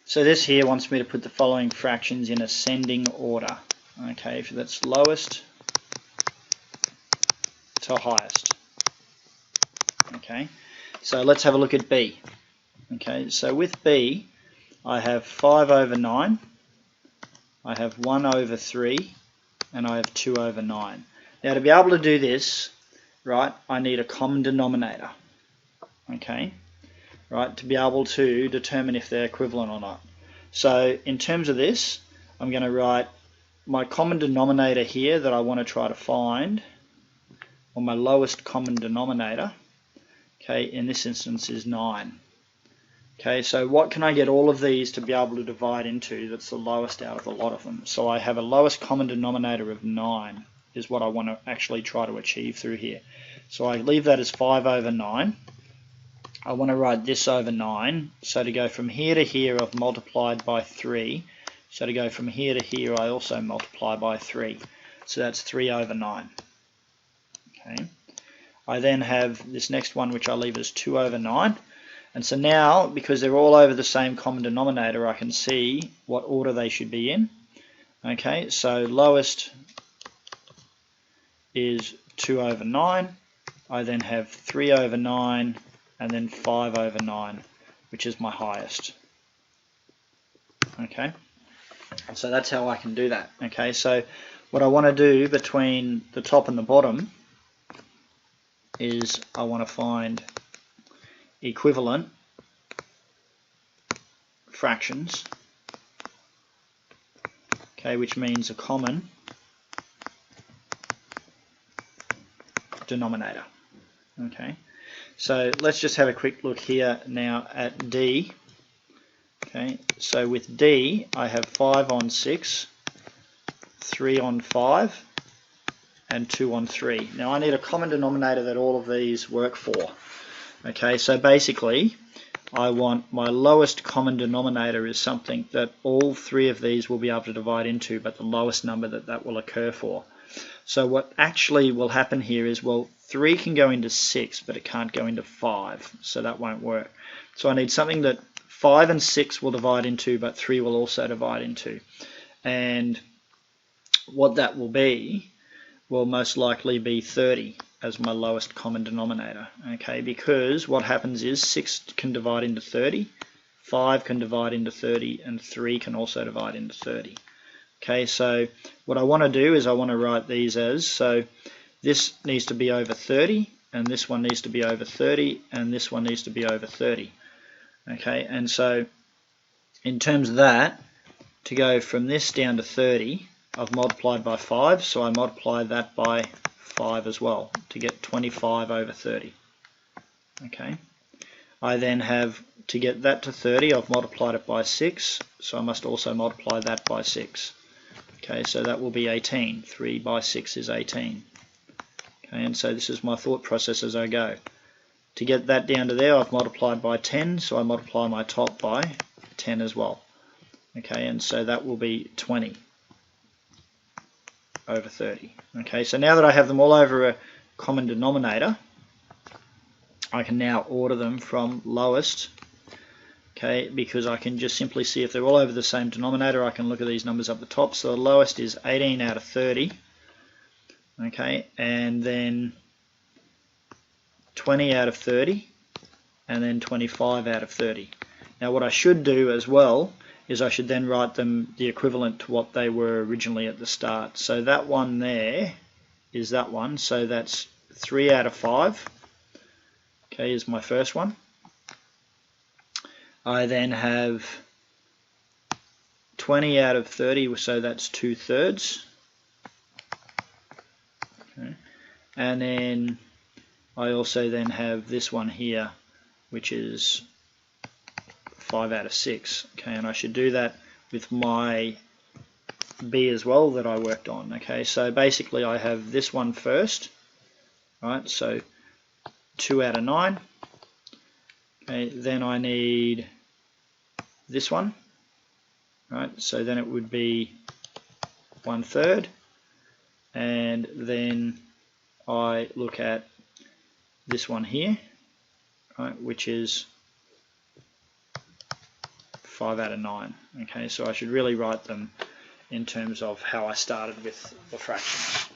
So this here wants me to put the following fractions in ascending order. Okay, if that's lowest to highest. Okay, so let's have a look at B. Okay, so with B, I have 5 over 9, I have 1 over 3, and I have 2 over 9. Now to be able to do this, right, I need a common denominator. Okay, right, to be able to determine if they're equivalent or not. So in terms of this, I'm going to write my common denominator here that I want to try to find, or my lowest common denominator, okay, in this instance is 9. Okay, so what can I get all of these to be able to divide into that's the lowest out of a lot of them? So I have a lowest common denominator of 9 is what I want to actually try to achieve through here. So I leave that as 5 over 9. I want to write this over 9, so to go from here to here I've multiplied by 3, so to go from here to here I also multiply by 3, so that's 3 over 9. Okay. I then have this next one which I leave as 2 over 9, and so now because they're all over the same common denominator I can see what order they should be in. Okay, so lowest is 2 over 9, I then have 3 over 9, and then 5 over 9, which is my highest. Okay, so that's how I can do that. Okay, so what I want to do between the top and the bottom is I want to find equivalent fractions, okay, which means a common denominator. Okay. So let's just have a quick look here now at D. Okay, so with D, I have 5 on 6, 3 on 5, and 2 on 3. Now I need a common denominator that all of these work for. Okay, so basically, I want my lowest common denominator is something that all 3 of these will be able to divide into, but the lowest number that will occur for. So what actually will happen here is, well, 3 can go into 6, but it can't go into 5, so that won't work. So I need something that 5 and 6 will divide into, but 3 will also divide into. And what that will be will most likely be 30 as my lowest common denominator. Okay, because what happens is 6 can divide into 30, 5 can divide into 30, and 3 can also divide into 30. Okay, so what I want to do is I want to write these as, so this needs to be over 30, and this one needs to be over 30, and this one needs to be over 30. Okay, and so in terms of that, to go from this down to 30, I've multiplied by 5, so I multiply that by 5 as well to get 25 over 30. Okay, I then have, to get that to 30, I've multiplied it by 6, so I must also multiply that by 6. Okay, so that will be 18. 3 by 6 is 18. Okay, and so this is my thought process as I go. To get that down to there, I've multiplied by 10, so I multiply my top by 10 as well. Okay, and so that will be 20 over 30. Okay, so now that I have them all over a common denominator, I can now order them from lowest. Okay, because I can just simply see if they're all over the same denominator, I can look at these numbers up the top. So the lowest is 18 out of 30. Okay, and then 20 out of 30, and then 25 out of 30. Now what I should do as well is I should then write them the equivalent to what they were originally at the start. So that one there is that one, so that's 3 out of 5. Okay, is my first one. I then have 20 out of 30, so that's 2/3. Okay. And then I also then have this one here, which is 5 out of 6. Okay, and I should do that with my B as well that I worked on. Okay, so basically I have this one first, right? So 2 out of 9. Okay, then I need this one, right? So then it would be 1/3, and then I look at this one here, right, which is 5 out of 9. Okay, so I should really write them in terms of how I started with the fractions.